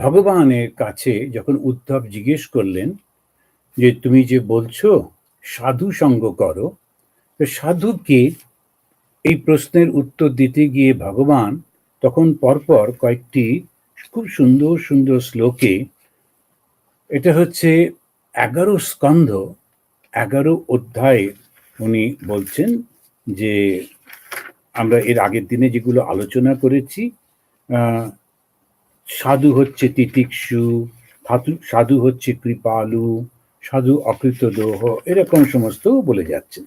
ভগবানের কাছে যখন উদ্ধব জিজ্ঞেস করলেন যে তুমি যে বলছো সাধু সঙ্গ করো, তো সাধু কে? এই প্রশ্নের উত্তর দিতে গিয়ে ভগবান তখন পরপর কয়েকটি খুব সুন্দর সুন্দর শ্লোকে, এটা হচ্ছে 11 স্কন্ধ 11 অধ্যায়, উনি বলছেন যে আমরা এর আগের দিনে যেগুলো আলোচনা করেছি, সাধু হচ্ছে তিতিক্ষু, সাধু হচ্ছে কৃপালু, সাধু অকৃতদোহ, এরকম সমস্ত বলে যাচ্ছেন।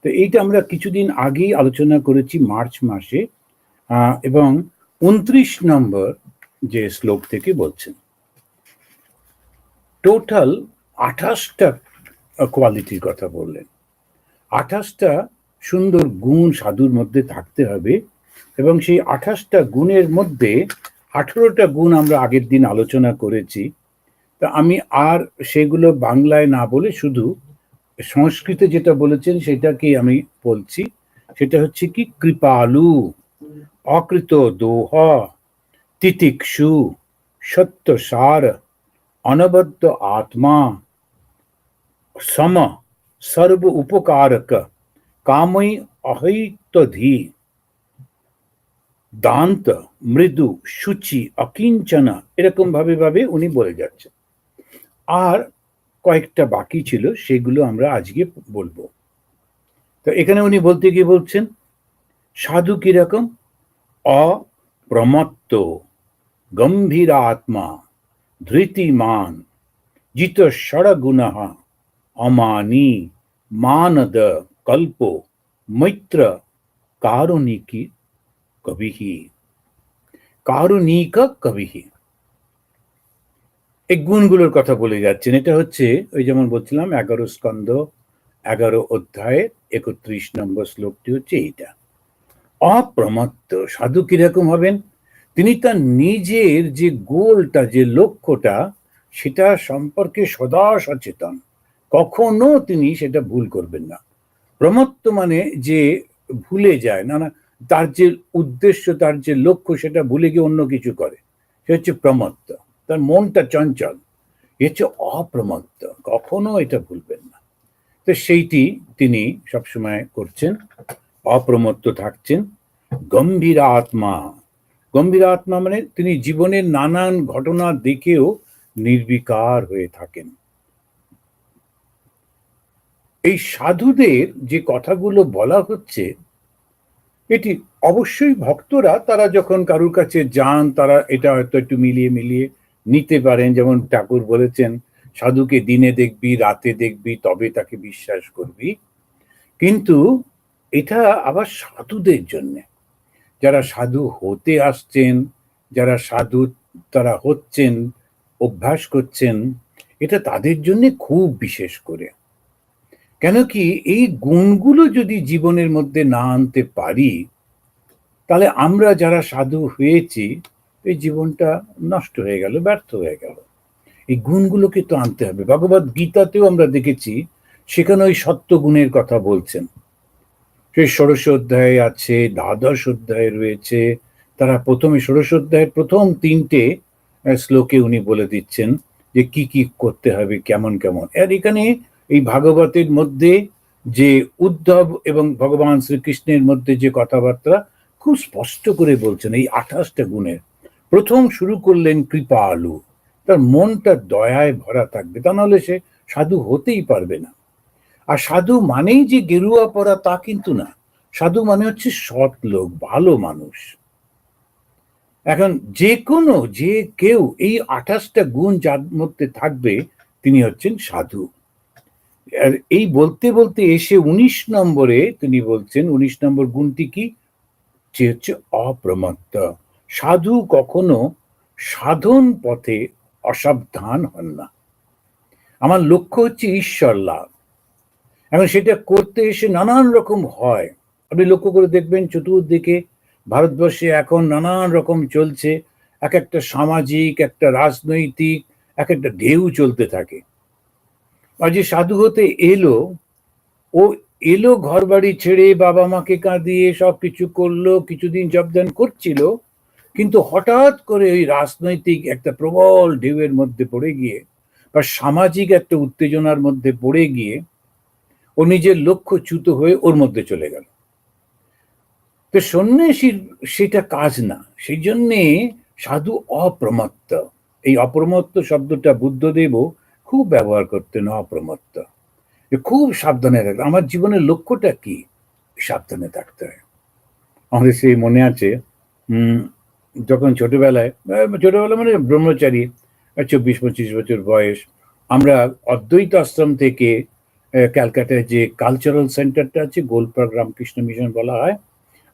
তো এইটা আমরা কিছুদিন আগেই আলোচনা করেছি মার্চ মাসে, এবং 29 নম্বর যে শ্লোক থেকে বলছেন টোটাল 28টা কোয়ালিটির কথা বললেন। 28টা সুন্দর গুণ সাধুর মধ্যে থাকতে হবে, এবং সেই 28টা গুণের মধ্যে 18টা গুণ আমরা আগের দিন আলোচনা করেছি। তা আমি আর সেগুলো বাংলায় না বলে শুধু সংস্কৃতে যেটা বলেছেন সেটাকে আমি বলছি। সেটা হচ্ছে কি, কৃপালু, অকৃত দোহ, তিতিক্ষু, সত্যসার, অনবদ্য আত্মা, সম, সর্ব উপকারক, কামই অহৈতধি, দান্ত, মৃদু, শুচি, অকিঞ্চন, এরকম ভাবে উনি বলে যাচ্ছেন। আর কয়েকটা বাকি ছিল, সেগুলো আমরা আজকে বলবো। তো এখানে উনি বলতে গিয়ে বলছেন সাধু কিরকম? অপ্রমত্ত, গম্ভীরাত্মা, ধৃতিমান, জিত ষড়গুণ, অমানি, মানদ, কল্প, মৈত্র, কারুণিকি কবিহি, কারুণিক কবিহি। এই গুণগুলোর কথা বলে যাচ্ছেন। এটা হচ্ছে ওই যেমন বলছিলাম 11 স্কন্ধ 11 অধ্যায়ের 31 নম্বর শ্লোকটি হচ্ছে এইটা। অপ্রমত্ত সাধু কিরকম হবেন? তিনি তার নিজের যে গোলটা, যে লক্ষ্যটা, সেটা সম্পর্কে সদা সচেতন, কখনো তিনি সেটা ভুল করবেন না। প্রমত্ত মানে যে ভুলে যায় না, তার যে উদ্দেশ্য, তার যে লক্ষ্য, সেটা ভুলে গিয়ে অন্য কিছু করে, সে হচ্ছে প্রমত্ত। তার মনটা চঞ্চল, এ হচ্ছে অপ্রমত্ত, কখনো এটা ভুলবেন না। তো সেইটি তিনি সবসময় করছেন, অপ্রমত্ত থাকছেন। গম্ভীর আত্মা, গম্ভীর আত্মা মানে তিনি জীবনের নানান ঘটনা দেখেও নির্বিকার হয়ে থাকেন। এই সাধুদের যে কথাগুলো বলা হচ্ছে, এটি অবশ্যই ভক্তরা তারা যখন কারুর কাছে যান, তারা এটা হয়তো একটু মিলিয়ে মিলিয়ে নিতে পারেন। যেমন ঠাকুর বলেছেন, সাধুকে দিনে দেখবি, রাতে দেখবি, তবে তাকে বিশ্বাস করবি। কিন্তু এটা আবার সাধুদের জন্য, যারা সাধু হতে আসছেন, যারা সাধু তারা হচ্ছেন, অভ্যাস করছেন, এটা তাদের জন্য খুব বিশেষ করে। কেন কি, এই গুণগুলো যদি জীবনের মধ্যে না আনতে পারি, তাহলে আমরা যারা সাধু হয়েছি, এই জীবনটা নষ্ট হয়ে গেল, ব্যর্থ হয়ে গেল। এই গুণগুলোকে তো আনতে হবে। ভগবদ গীতাতেও আমরা দেখেছি, সেখানে ওই সত্য গুণের কথা বলছেন। সেই 16 অধ্যায়ে আছে, 12 অধ্যায়ে রয়েছে। তারা প্রথমে 16 অধ্যায়ের প্রথম 3টে শ্লোকে উনি বলে দিচ্ছেন যে কি কি করতে হবে, কেমন কেমন। আর এখানে এই ভাগবতের মধ্যে যে উদ্ধব এবং ভগবান শ্রীকৃষ্ণের মধ্যে যে কথাবার্তা খুব স্পষ্ট করে বলছেন এই 28টা গুণের। প্রথম শুরু করলেন কৃপালু, তার মনটা দয়ায় ভরা থাকবে, তা নাহলে সে সাধু হতেই পারবে না। আর সাধু মানেই যে গেরুয়া পরা তা কিন্তু না, সাধু মানে হচ্ছে সৎ লোক, ভালো মানুষ। এখন যে কেউ এই 28টা গুণ যার মধ্যে থাকবে, তিনি হচ্ছেন সাধু। আর এই বলতে বলতে এসে 19 নম্বরে তিনি বলছেন, 19 নম্বর গুণটি কি? যে হচ্ছে অপ্রমত্ত। সাধু কখনো সাধন পথে অসাবধান হন না। আমার লক্ষ্য হচ্ছে ঈশ্বর লাভ। এখন সেটা করতে এসে নানান রকম হয়। আপনি লক্ষ্য করে দেখবেন চতুর্দিকে ভারতবর্ষে এখন নানান রকম চলছে, এক একটা সামাজিক, একটা রাজনৈতিক, এক একটা ঢেউ চলতে থাকে। আর যে সাধু হতে এলো, ও এলো ঘর বাড়ি ছেড়ে, বাবা মাকে কাঁদিয়ে সব কিছু করলো, কিছুদিন জবদান করছিল, কিন্তু হঠাৎ করে ওই রাজনৈতিক একটা প্রবল ঢেউয়ের মধ্যে পড়ে গিয়ে বা সামাজিক একটা উত্তেজনার মধ্যে পড়ে গিয়ে ও নিজের লক্ষ্যচ্যুত হয়ে ওর মধ্যে চলে গেল। তো সন্ন্যাসীর সেটা কাজ না, সেই জন্যে সাধু অপ্রমত্ত। এই অপ্রমত্ত শব্দটা বুদ্ধদেবও খুব ব্যবহার করতেন, অপ্রমত্ত, যে খুব সাবধানে থাকতে। আমার জীবনের লক্ষ্যটা কি, সাবধানে থাকতে হয়। আমাদের সেই মনে আছে, যখন ছোটবেলায় মানে ব্রহ্মচারী, 24-25 বছর বয়স, আমরা অদ্বৈত আশ্রম থেকে ক্যালকাটায় যে কালচারাল সেন্টারটা আছে, গোলপার্ক রামকৃষ্ণ মিশন বলা হয়,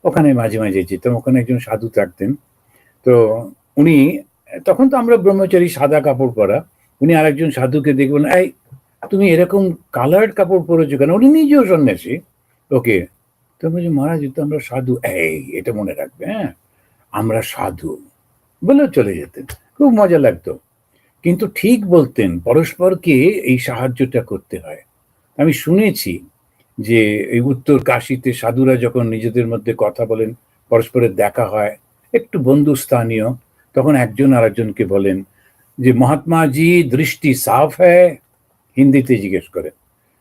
ওখানে মাঝে মাঝে যেতাম। ওখানে একজন সাধু থাকতেন। তো উনি, তখন তো আমরা ব্রহ্মচারী, সাদা কাপড় পরা, উনি আরেকজন সাধুকে দেখবেন, এই তুমি এরকম কালার্ড কাপড় পরেছো কেন? উনি নিজেও সন্ন্যাসী। ওকে, তো বলছি, মহারাজ তো আমরা সাধু। এই এটা মনে রাখবে, হ্যাঁ, আমরা সাধু বলে চলে যেতেন। খুব মজা লাগতো, কিন্তু ঠিক বলতেন, পরস্পরকে এই সাহায্যটা করতে হয়। আমি শুনেছি যে এই উত্তর কাশীতে সাধুরা যখন নিজেদের মধ্যে কথা বলেন, পরস্পরের দেখা হয়, একটু বন্ধুস্থানীয়, তখন একজন আরেকজনকে বলেন যে মহাত্মা জি দৃষ্টি সাফ হ্যায়, হিন্দিতে জিজ্ঞেস করেন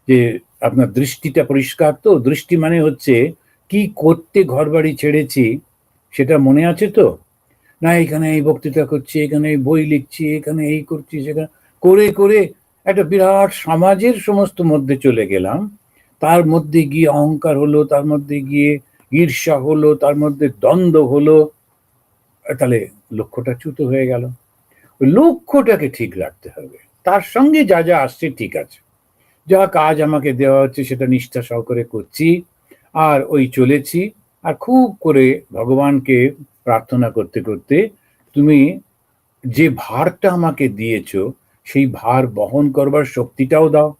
যে আপনার দৃষ্টিটা পরিষ্কার তো? দৃষ্টি মানে হচ্ছে কি করতে ঘর বাড়ি ছেড়েছি সেটা মনে আছে তো? না, এখানে এই বক্তৃতা করছি, এখানে এই বই লিখছি, এখানে এই করছি, সেখানে করে করে একটা বিরাট সমাজের সমস্ত মধ্যে চলে গেলাম। তার মধ্যে গিয়ে অহংকার হলো, তার মধ্যে গিয়ে ঈর্ষা হলো, তার মধ্যে দ্বন্দ্ব হলো, তাহলে লক্ষ্যটা চ্যুত হয়ে গেল। ওই লক্ষ্যটাকে ঠিক রাখতে হবে, তার সঙ্গে যা যা আসছে ঠিক আছে, যা কাজ আমাকে দেওয়া হচ্ছে সেটা নিষ্ঠা সহকারে করছি, আর ওই চলেছি। আর খুব করে ভগবানকে প্রার্থনা করতে করতে তুমি যে ভারটা আমাকে দিয়েছো সেই ভার বহন করবার শক্তিটাও দাও।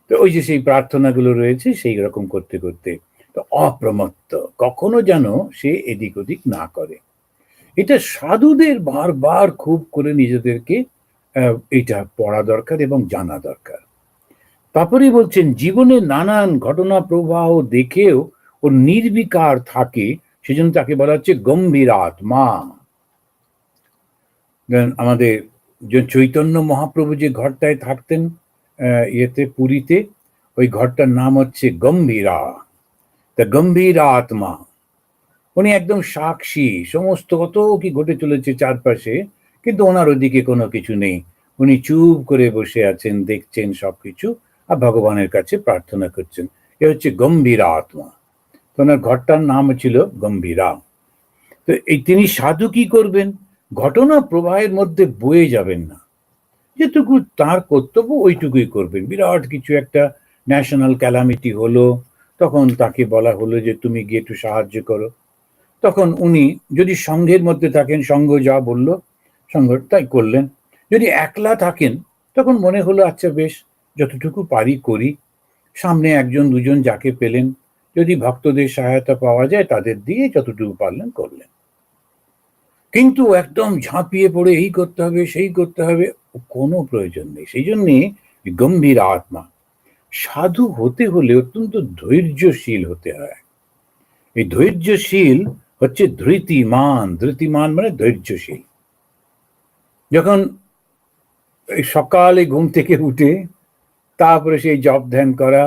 তো ওই যে সেই প্রার্থনাগুলো রয়েছে, সেই রকম করতে করতে তো অপ্রমত্ত, কখনো যেন সে এদিক ওদিক না করে। এটা সাধুদের বারবার খুব করে নিজেদেরকে এটা পড়া দরকার এবং জানা দরকার। তারপরেই বলছেন, জীবনে নানান ঘটনা প্রবাহ দেখেও ও নির্বিকার থাকে, সেজন্য তাকে বলা হচ্ছে গম্ভীর আত্মা। আমাদের যে চৈতন্য মহাপ্রভু যে ঘরটায় থাকতেন, ইয়েতে পুরীতে, ওই ঘরটার নাম হচ্ছে গম্ভীরা, তা গম্ভীর আত্মা। উনি একদম সাক্ষী, সমস্ত কত কি ঘটে চলেছে চারপাশে, কিন্তু ওনার ওদিকে কোনো কিছু নেই। উনি চুপ করে বসে আছেন, দেখছেন সবকিছু, আর ভগবানের কাছে প্রার্থনা করছেন। এ হচ্ছে গম্ভীর আত্মা। তো ওনার ঘরটার নাম ছিল গম্ভীরা। তো এই তিনি সাধু কি করবেন? ঘটনা প্রবাহের মধ্যে বয়ে যাবেন না, যেটুকু তার কর্তব্য ওইটুকুই করবেন। বিরাট কিছু একটা ন্যাশনাল ক্যালামিটি হলো, তখন তাকে বলা হলো যে তুমি গিয়ে একটু সাহায্য করো। তখন উনি যদি সংঘের মধ্যে থাকেন, সংঘ যা বললো সংঘ তাই করলেন। যদি একলা থাকেন, তখন মনে হলো আচ্ছা বেশ, যতটুকু পারি করি। সামনে একজন দুজন যাকে পেলেন, যদি ভক্তদের সহায়তা পাওয়া যায় তাদের দিয়ে যতটুকু পারলেন করলেন। কিন্তু একদম ঝাঁপিয়ে পড়ে এই করতে হবে সেই করতে হবে, কোনো প্রয়োজন নেই। সেই জন্যে গম্ভীর আত্মা। সাধু হতে হলে অত্যন্ত ধৈর্যশীল হতে হয়। এই ধৈর্যশীল হচ্ছে ধৃতিমান। ধৃতিমান মানে ধৈর্যশীল। যখন সকালে ঘুম থেকে উঠে তারপরে সেই জপ ধ্যান করা,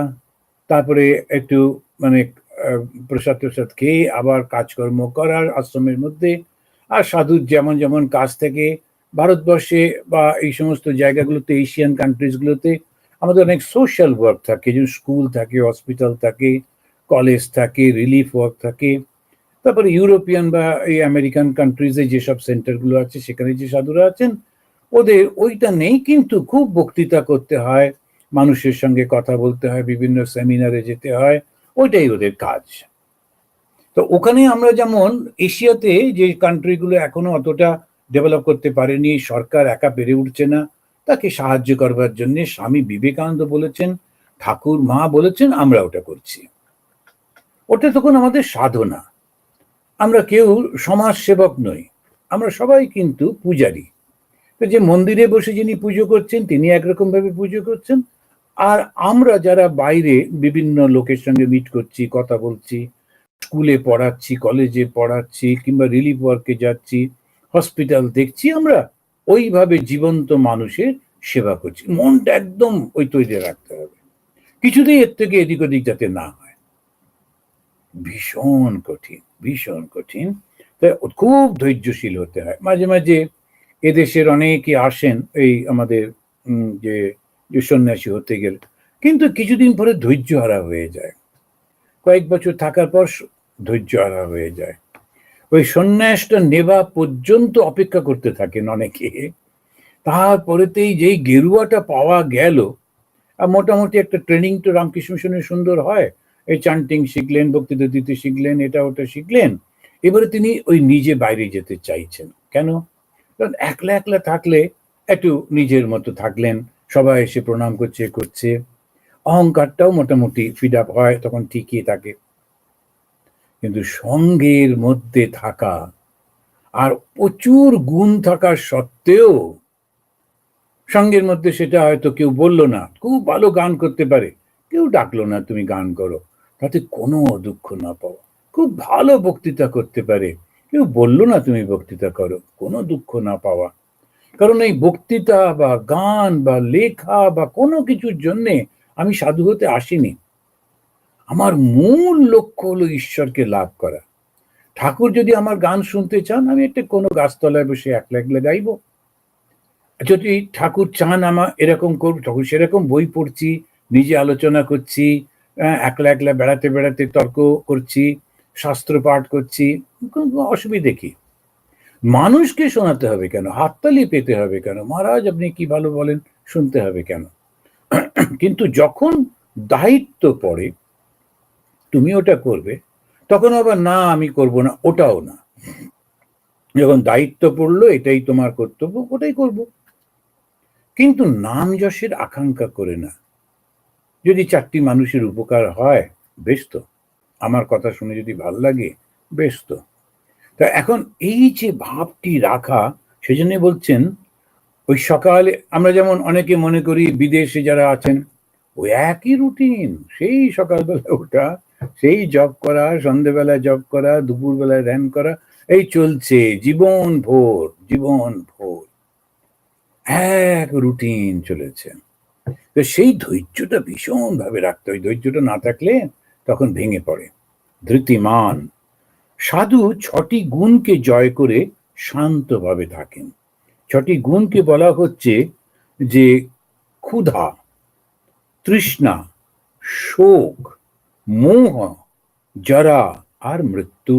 তারপরে একটু মানে প্রসাদ টসাদ খেয়ে আবার কাজকর্ম করার আশ্রমের মধ্যে। আর সাধুর যেমন যেমন কাজ থেকে ভারতবর্ষে বা এই সমস্ত জায়গাগুলোতে, এশিয়ান কান্ট্রিজগুলোতে আমাদের অনেক সোশ্যাল ওয়ার্ক থাকে, যেমন স্কুল থাকে, হসপিটাল থাকে, কলেজ থাকে, রিলিফ ওয়ার্ক থাকে। তারপরে ইউরোপিয়ান বা এই আমেরিকান কান্ট্রিজে যেসব সেন্টারগুলো আছে সেখানে যে সাধুরা আছেন, ওদের ওইটা নেই, কিন্তু খুব বক্তৃতা করতে হয়, মানুষের সঙ্গে কথা বলতে হয়, বিভিন্ন সেমিনারে যেতে হয়, ওইটাই ওদের কাজ। তো ওখানে আমরা যেমন এশিয়াতে যে কান্ট্রিগুলো এখনো অতটা ডেভেলপ করতে পারেনি, সরকার একা পেরে উঠছে না, তাকে সাহায্য করবার জন্য স্বামী বিবেকানন্দ বলেছেন, ঠাকুর মা বলেছেন, আমরা ওটা করছি। ওটা তখন আমাদের সাধনা। আমরা কেউ সমাজ সেবক নই, আমরা সবাই কিন্তু পূজারী। তো যে মন্দিরে বসে যিনি পুজো করছেন তিনি একরকম ভাবে পুজো করছেন, আর আমরা যারা বাইরে বিভিন্ন লোকের সঙ্গে মিট করছি, কথা বলছি, স্কুলে পড়াচ্ছি, কলেজে পড়াচ্ছি, কিংবা রিলিফ ওয়ার্কে যাচ্ছি, হসপিটাল দেখছি, আমরা ওইভাবে জীবন্ত মানুষের সেবা করছি। মনটা একদম ওই তৈরি রাখতে হবে, কিছুতেই এর থেকে এদিক ওদিক যাতে না হয়। ভীষণ কঠিন, ভীষণ কঠিন। তাই খুব ধৈর্যশীল হতে হয়। মাঝে মাঝে এদেশের অনেকে আসেন এই আমাদের যে সন্ন্যাসী হতে গেলে, কিন্তু কিছুদিন পরে ধৈর্য হারা হয়ে যায়, কয়েক বছর থাকার পর ধৈর্য হারা হয়ে যায়। ওই সন্ন্যাসটা নেওয়া পর্যন্ত অপেক্ষা করতে থাকেন অনেকে, তারপরেতেই যেই গেরুয়াটা পাওয়া গেল, আর মোটামুটি একটা ট্রেনিং তো রামকৃষ্ণ মিশনের সুন্দর হয়, এই চান্টিং শিখলেন, বক্তৃতা দিতে শিখলেন, এটা ওটা শিখলেন, এবারে তিনি ওই নিজে বাইরে যেতে চাইছেন। কেন? কারণ একলা একলা থাকলে একটু নিজের মতো থাকলেন, সবাই এসে প্রণাম করছে, অহংকারটাও মোটামুটি ফিড আপ হয়, তখন ঠিকই থাকে। কিন্তু সঙ্গের মধ্যে থাকা, আর প্রচুর গুণ থাকার সত্ত্বেও সঙ্গের মধ্যে সেটা হয়তো কেউ বললো না, খুব ভালো গান করতে পারে, কেউ ডাকলো না তুমি গান করো, তাতে কোনো দুঃখ না পাওয়া। খুব ভালো বক্তৃতা করতে পারে, কেউ বললো না তুমি বক্তৃতা করো, কোনো দুঃখ না পাওয়া। কারণ এই বক্তৃতা বা গান বা লেখা বা কোনো কিছুর জন্যে আমি সাধু হতে আসিনি। আমার মূল লক্ষ্য হলো ঈশ্বরকে লাভ করা। ঠাকুর যদি আমার গান শুনতে চান, আমি একটা কোনো গাছতলায় বসে একলা একলা গাইবো। যদি ঠাকুর চান আমার এরকম করব, তখন সেরকম বই পড়ছি, নিজে আলোচনা করছি, একলা একলা বেড়াতে বেড়াতে তর্ক করছি, শাস্ত্র পাঠ করছি, অসুবিধে কি? মানুষকে শোনাতে হবে কেন? হাততালি পেতে হবে কেন? মহারাজ আপনি কি ভালো বলেন শুনতে হবে কেন? কিন্তু যখন দায়িত্ব পড়ে তুমি ওটা করবে, তখন আবার না আমি করব না, ওটাও না। যখন দায়িত্ব পড়লো এটাই তোমার কর্তব্য, ওটাই করব। কিন্তু নাম যশের আকাঙ্ক্ষা করে না। যদি 4টি মানুষের উপকার হয়, বেশ তো। আমার কথা শুনে যদি ভাল লাগে, বেশ তো। তা এখন এই যে ভাবটি রাখা, সেজন্য বলছেন ওই সকালে আমরা যেমন অনেকে মনে করি বিদেশে যারা আছেন, ওই একই রুটিন, সেই সকালবেলা ওঠা, সেই জব করা, সন্ধ্যেবেলায় জব করা, দুপুরবেলায় ধ্যান করা, এই চলছে জীবন ভোর, জীবন ভোর এক রুটিন চলেছে। তো সেই ধৈর্যটা ভীষণ ভাবে রাখতে হয়। ধৈর্যটা না থাকলে তখন ভেঙে পড়ে। ধৃতিমান সাধু 6টি গুণকে জয় করে শান্তভাবে থাকেন। 6টি গুণকে বলা হচ্ছে যে ক্ষুধা, তৃষ্ণা, শোক, মোহ, জরা আর মৃত্যু।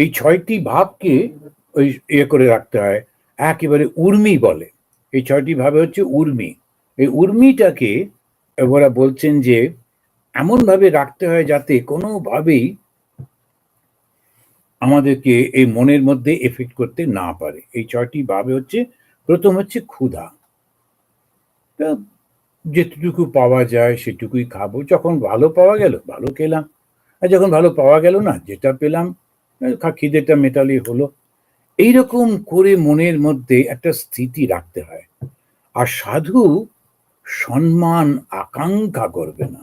এই 6টি ভাবকে ওই করে রাখতে হয়, একেবারে উর্মি বলে। এই 6টি ভাবে হচ্ছে উর্মি। এই উর্মিটাকে ওরা বলছেন যে এমন ভাবে রাখতে হয় যাতে কোনোভাবেই আমাদেরকে এই মনের মধ্যে এফেক্ট করতে না পারে। এই 6টি ভাবে হচ্ছে, প্রথম হচ্ছে ক্ষুধা। যেটুকু পাওয়া যায় সেটুকুই খাবো, যখন ভালো পাওয়া গেল ভালো খেলাম, আর যখন ভালো পাওয়া গেল না, যেটা পেলাম খিদেটা মেটালি হলো। এইরকম করে মনের মধ্যে একটা স্থিতি রাখতে হয়। আর সাধু সম্মান আকাঙ্ক্ষা করবে না,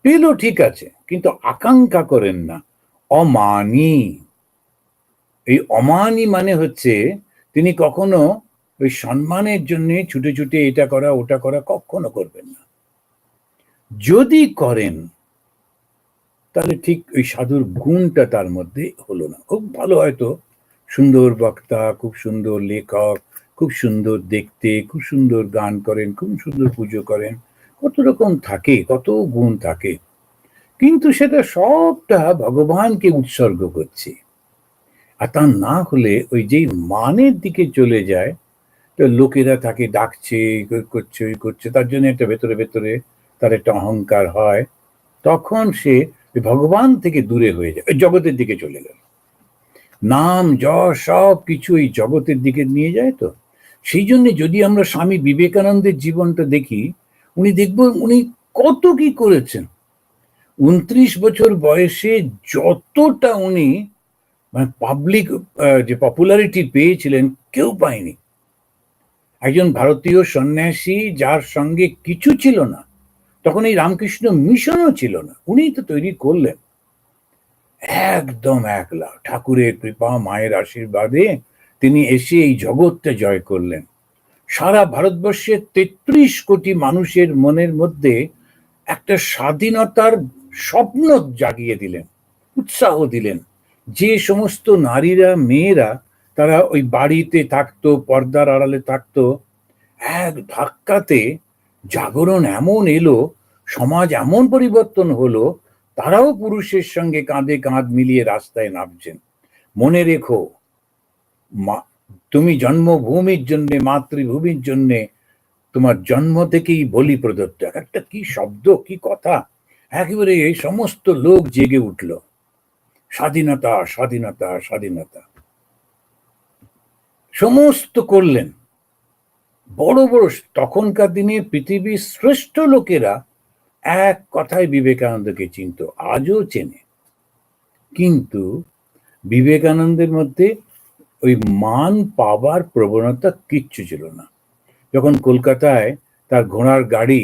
পেল ঠিক আছে, কিন্তু আকাঙ্ক্ষা করেন না। অমানি, এই অমানি মানে হচ্ছে তিনি কখনো ওই সম্মানের জন্য ছুটে ছুটে এটা করা ওটা করা কখনো করবেন না। যদি করেন তাহলে ঠিক ওই সাধুর গুণটা তার মধ্যে হলো না। খুব ভালো হয়তো সুন্দর বক্তা, খুব সুন্দর লেখক, খুব সুন্দর দেখতে, খুব সুন্দর গান করেন, খুব সুন্দর পুজো করেন, কত রকম থাকে, কত গুণ থাকে, কিন্তু সেটা সবটা ভগবানকে উৎসর্গ করছে। আর তা না হলে ওই যেই মানের দিকে চলে যায়, তো লোকেরা তাকে ডাকছে, করছে, ওই করছে, তার জন্য একটা ভেতরে ভেতরে তার একটা অহংকার হয়, তখন সে ভগবান থেকে দূরে হয়ে যায়, জগতের দিকে চলে গেল। নাম যশ সব কিছু এই জগতের দিকে নিয়ে যায়। তো সেই জন্য যদি আমরা স্বামী বিবেকানন্দের জীবনটা দেখি, উনি দেখব উনি কত কি করেছেন। 29 বছর বয়সে যতটা উনি মানে পাবলিক যে পপুলারিটি পেয়েছিলেন, কেউ পায়নি। একজন ভারতীয় সন্ন্যাসী যার সঙ্গে কিছু ছিল না, তখন এই রামকৃষ্ণ মিশনও ছিল না, উনিই তো তৈরি করলেন। একদম একলা, ঠাকুরের কৃপা, মায়ের আশীর্বাদে তিনি এসে এই জগৎটা জয় করলেন। সারা ভারতবর্ষের ৩৩ কোটি মানুষের মনের মধ্যে একটা স্বাধীনতার স্বপ্ন জাগিয়ে দিলেন, উৎসাহ দিলেন। যে সমস্ত নারীরা, মেয়েরা তারা ওই বাড়িতে থাকতো, পর্দার আড়ালে থাকতো, এক ধাক্কাতে জাগরণ এমন এলো, সমাজ এমন পরিবর্তন হলো, তারাও পুরুষের সঙ্গে কাঁধে কাঁধ মিলিয়ে রাস্তায় নামছেন। মনে রেখো, তুমি জন্মভূমির জন্য, মাতৃভূমির জন্য তোমার জন্ম থেকেই বলি প্রদত্ত। একটা কি শব্দ, কি কথা! একেবারে এই সমস্ত লোক জেগে উঠল, স্বাধীনতা স্বাধীনতা স্বাধীনতা সমস্ত করলেন। বড় বড় তখনকার দিনে পৃথিবীর শ্রেষ্ঠ লোকেরা এক কথায় বিবেকানন্দকে চিনত, আজও চেনে। কিন্তু বিবেকানন্দের মধ্যে ওই মান পাবার প্রবণতা কিচ্ছু ছিল না। যখন কলকাতায় তার ঘোড়ার গাড়ি,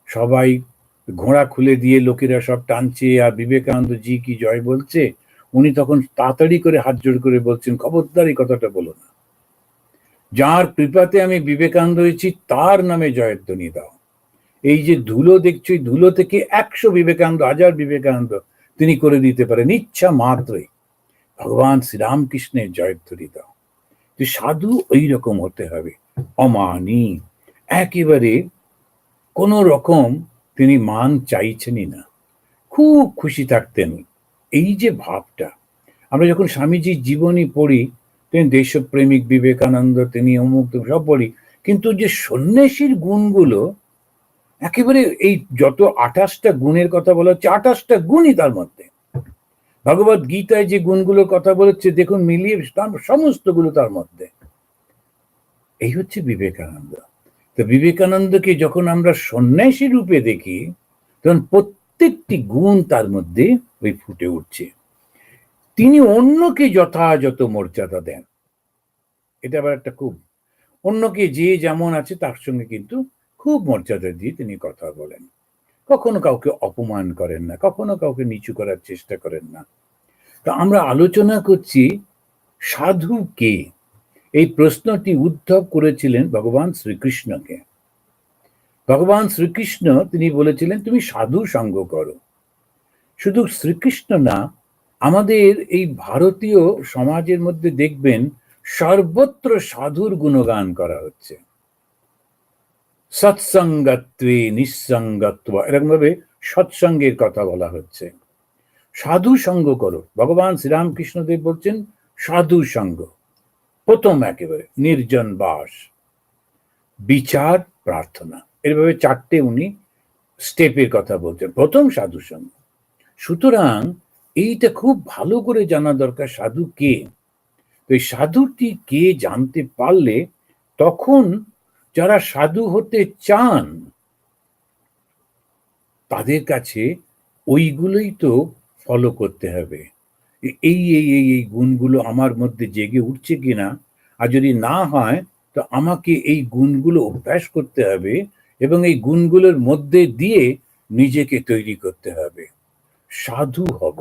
সবাই ঘোড়া খুলে দিয়ে লোকেরা সব টানছে আর বিবেকানন্দ জি কি জয় বলছে, উনি তখন তাড়াতাড়ি করে হাত জোড় করে বলছেন, খবরদার এই কথাটা বলো না। যার কৃপাতে আমি বিবেকানন্দ হয়েছি তার নামে জয়ধ্বনি দাও। এই যে ধুলো দেখছো, এই ধুলো থেকে ১০০ বিবেকানন্দ, ১০০০ বিবেকানন্দ তিনি করে দিতে পারেন ইচ্ছা মাত্রই। ভগবান শ্রীরামকৃষ্ণের জয়ধ্বনি দাও। যে সাধু ওই রকম হতে হবে, অমানি, একেবারে কোন রকম তিনি মান চাইছেনই না, খুব খুশি থাকতেন। এই যে ভাবটা, আমরা যখন স্বামীজির জীবনী পড়ি, তিনি দেশপ্রেমিক বিবেকানন্দ, তিনি অমুক সব পড়ি, কিন্তু যে সন্ন্যাসীর গুণগুলো একেবারে, এই যত ২৮টা গুণের কথা বলা হচ্ছে, ২৮টা গুণই তার মধ্যে। ভগবত গীতায় যে গুণগুলোর কথা বলেছে দেখুন, মিলিয়ে সমস্ত গুলো তার মধ্যে। এই হচ্ছে বিবেকানন্দ। তো বিবেকানন্দকে যখন আমরা সন্ন্যাসী রূপে দেখি, তখন প্রত্যেকটি গুণ তার মধ্যে ওই ফুটে উঠছে। তিনি অন্যকে যথাযথ মর্যাদা দেন, এটা আবার একটা খুব, অন্যকে যে যেমন আছে তার সঙ্গে কিন্তু খুব মর্যাদা দিয়ে তিনি কথা বলেন। কখনো কাউকে অপমান করেন না, কখনো কাউকে নিচু করার চেষ্টা করেন না। তো আমরা আলোচনা করছি সাধু কে। এই প্রশ্নটি উদ্ধব করেছিলেন ভগবান শ্রীকৃষ্ণকে। ভগবান শ্রীকৃষ্ণ তিনি বলেছিলেন, তুমি সাধু সঙ্গ করো। শুধু শ্রীকৃষ্ণ না, আমাদের এই ভারতীয় সমাজের মধ্যে দেখবেন সর্বত্র সাধুর গুণগান করা হচ্ছে। সৎসঙ্গত্বে নিঃসঙ্গত্ব, এরকম ভাবে সৎসঙ্গের কথা বলা হচ্ছে। সাধু সঙ্গ করো, ভগবান শ্রীরামকৃষ্ণদেব বলছেন সাধু সঙ্গ। প্রথম একেবারে নির্জন বাস, বিচার, প্রার্থনা, এভাবে 4টে উনি স্টেপের কথা বলছেন। প্রথম সাধু সঙ্গ। সুতরাং এইটা খুব ভালো করে জানা দরকার, সাধু কে। এই সাধুটি কে জানতে পারলে তখন যারা সাধু হতে চান তাদের কাছে ওইগুলোই তো ফলো করতে হবে। এই এই এই এই গুণগুলো আমার মধ্যে জেগে উঠছে কিনা, আর যদি না হয় তো আমাকে এই গুণগুলো অভ্যাস করতে হবে এবং এই গুণগুলোর মধ্যে দিয়ে নিজেকে তৈরি করতে হবে, সাধু হব।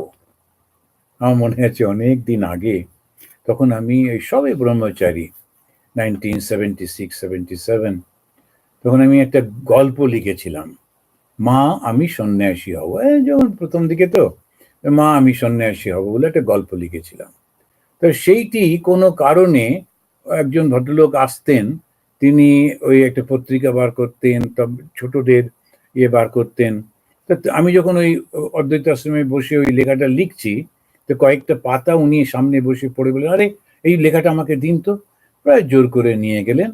আমার মনে আছে অনেক দিন আগে, তখন আমি এই সবে ব্রহ্মচারী, 1976-77, তখন আমি একটা গল্প লিখেছিলাম, মা আমি সন্ন্যাসী হব। যখন প্রথম দিকে তো, মা আমি সন্ন্যাসী হব বলে একটা গল্প লিখেছিলাম। তো সেইটি কোনো কারণে একজন ভদ্রলোক আসতেন, তিনি ওই একটা পত্রিকা বার করতেন, তব ছোটদের ইয়ে বার করতেন। তো আমি যখন ওই অদ্বৈত আশ্রমে বসে ওই লেখাটা লিখছি, তো কয়েকটা পাতা উনি সামনে বসে পড়ে বলেন, আরে এই লেখাটা আমাকে দিন তো। প্রায় জোর করে নিয়ে গেলেন,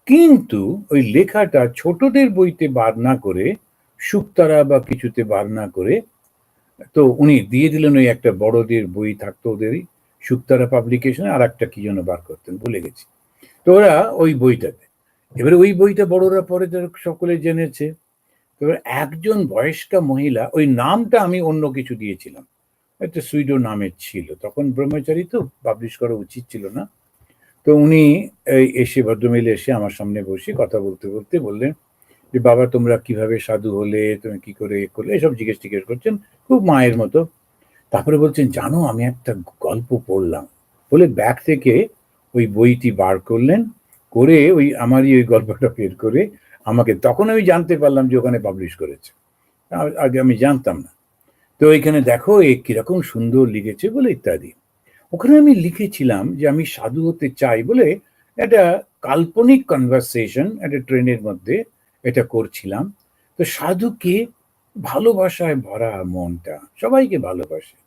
কিন্তু ওই লেখাটা ছোটদের বইতে বার না করে, শুকতারা বা কিছুতে বার না করে, তো উনি দিয়ে দিলেন ওই একটা বড়দের বই থাকতো ওদেরই, শুকতারা পাবলিকেশনে, আর একটা কি যেন বার করতেন, ভুলে গেছি। তো ওরা ওই বইটাতে, এবারে ওই বইটা বড়রা পরে সকলে জেনেছে। এবার একজন বয়স্কা মহিলা, ওই নামটা আমি অন্য কিছু দিয়েছিলাম, একটা সুইডো নামের ছিল, তখন ব্রহ্মচারী তো পাবলিশ করা উচিত ছিল না। তো উনি এসে, ভদ্রমহিলা এসে আমার সামনে বসে কথা বলতে বলতে বললেন যে, বাবা তোমরা কিভাবে সাধু হলে, তুমি কি করে করলে, এসব জিজ্ঞেস টিজ্ঞেস করছেন, খুব মায়ের মতো। তারপরে বলছেন, জানো আমি একটা গল্প পড়লাম, বলে ব্যাগ থেকে ওই বইটি বার করলেন, করে ওই আমারই ওই গল্পটা বের করে আমাকে, তখন আমি জানতে পারলাম যে ওখানে পাবলিশ করেছে, আগে আমি জানতাম না। তো এখানে দেখো এ কিরকম সুন্দর লিখেছে বলে ইত্যাদি। ওখানে আমি লিখেছিলাম যে আমি সাধু হতে চাই বলে একটা কাল্পনিক কনভারসেশন একটা ট্রেনের মধ্যে এটা করছিলাম। তো সাধুকে ভালোবাসায় ভরা মনটা, সবাইকে ভালোবাসে,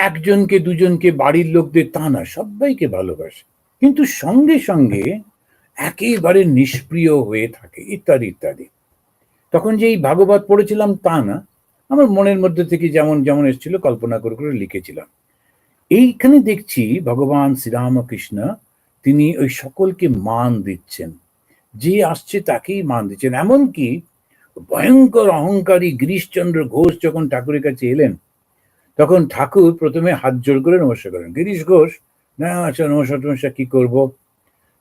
একজনকে দুজনকে বাড়ির লোকদের তা না, সবাইকে ভালোবাসে, কিন্তু সঙ্গে সঙ্গে একেবারে নিষ্প্রিয় হয়ে থাকে ইত্যাদি ইত্যাদি। তখন যে এই ভাগবত পড়েছিলাম তা না, আমার মনের মধ্যে থেকে যেমন যেমন এসেছিল কল্পনা করে করে লিখেছিলাম। এইখানে দেখছি ভগবান শ্রীরামকৃষ্ণ তিনি ওই সকলকে মান দিচ্ছেন, যে আসছে তাকেই মান দিচ্ছেন। এমনকি ভয়ঙ্কর অহংকারী গিরিশচন্দ্র ঘোষ যখন ঠাকুরের কাছে এলেন, তখন ঠাকুর প্রথমে হাত জোড় করে নমস্কার করেন। গিরিশ ঘোষ, না আচ্ছা নমস্কার টমস্কার কি করব।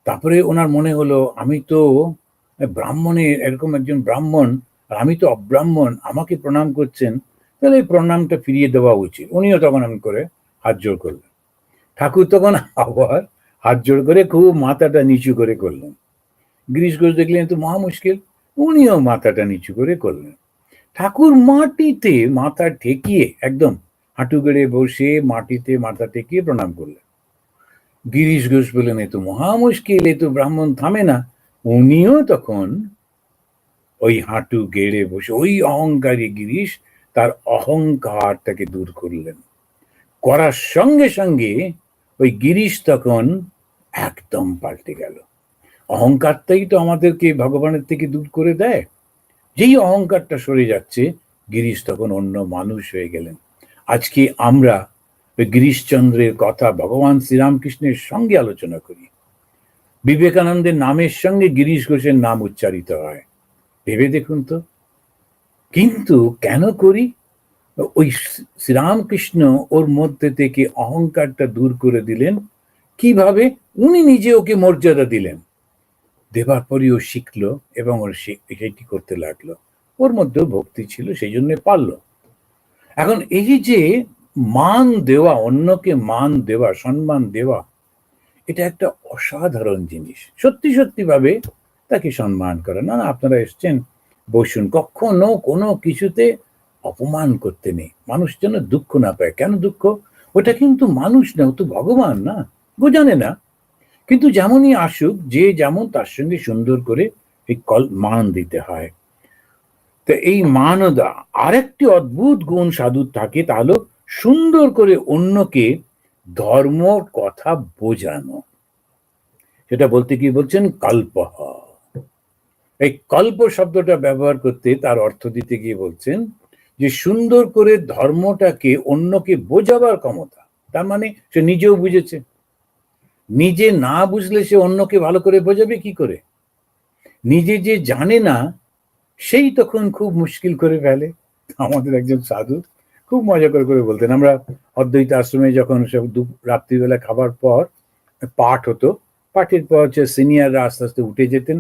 তারপরে ওনার মনে হলো আমি তো ব্রাহ্মণের, এরকম একজন ব্রাহ্মণ, আর আমি তো অব্রাহ্মণ, আমাকে প্রণাম করছেন, তাহলে এই প্রণামটা ফিরিয়ে দেওয়া উচিত। উনিও তখন এমন করে হাত জোড় করলেন। ঠাকুর তখন আবার হাত জোড় করে খুব মাথাটা নিচু করে করলেন। গিরিশ ঘোষ দেখলেন তো মহা মুশকিল, উনিও মাথাটা নিচু করে করলেন। ঠাকুর মাটিতে মাথা ঠেকিয়ে একদম হাঁটু গেড়ে বসে মাটিতে মাথা ঠেকিয়ে প্রণাম করলেন। গিরিশ ঘোষ বললেন এ তো মহা মুশকিল, এ তো ব্রাহ্মণ থামে না। উনিও তখন ওই হাঁটু গেড়ে বসে ওই অহংকারী গিরিশ তার অহংকারটাকে দূর করলেন। করার সঙ্গে সঙ্গে ওই গিরিশ তখন একদম পাল্টে গেল। অহংকারটাই তো আমাদেরকে ভগবানের থেকে দূর করে দেয়। যেই অহংকারটা সরে যাচ্ছে, গিরিশ তখন অন্য মানুষ হয়ে গেলেন। আজকে আমরা ওই গিরিশচন্দ্রের কথা ভগবান শ্রীরামকৃষ্ণের সঙ্গে আলোচনা করি, বিবেকানন্দের নামের সঙ্গে গিরিশ ঘোষের নাম উচ্চারিত হয়, ভেবে দেখুন তো। কিন্তু কেন করি? ওই শ্রীরামকৃষ্ণ ওর মধ্যে থেকে অহংকারটা দূর করে দিলেন। কিভাবে? উনি নিজে ওকে মর্যাদা দিলেন, দেবার পরই ও শিখলো এবং ওর সেটি করতে লাগলো। ওর মধ্যেও ভক্তি ছিল, সেই জন্য পারলো। এখন এই যে মান দেওয়া, অন্যকে মান দেওয়া, সম্মান দেওয়া, এটা একটা অসাধারণ জিনিস। সত্যি সত্যি ভাবে তাকে সম্মান করা। না না, আপনারা এসছেন, বসুন, কখনো কোনো কিছুতে অপমান করতে নেই, মানুষ যেন দুঃখ না পায়। কেন দুঃখ? ওটা কিন্তু মানুষ না, ও তো ভগবান না, ও জানে না। কিন্তু যেমনই আসুক, যে যেমন, তার সঙ্গে সুন্দর করে এই মান দিতে হয়। তো এই মানদা আরেকটি অদ্ভুত গুণ সাধুর থাকে, তা হলো সুন্দর করে অন্যকে ধর্ম কথা বোঝানো। সেটা বলতে কি বলছেন? কল্পহ। এই কল্প শব্দটা ব্যবহার করতে, তার অর্থ দিতে গিয়ে বলছেন যে সুন্দর করে ধর্মটাকে অন্যকে বোঝাবার ক্ষমতা। তার মানে সে নিজেও বুঝেছে, নিজে না বুঝলে সে অন্যকে ভালো করে বোঝাবে কি করে? নিজে যে জানে না, সেই তখন খুব মুশকিল করে ফেলে। আমাদের একজন সাধু খুব মজা করে করে বলতেন, আমরা অদ্বৈত আশ্রমে যখন সব রাত্রিবেলা খাবার পর পাঠ হতো, পাঠের পর হচ্ছে সিনিয়ররা আস্তে আস্তে উঠে যেতেন,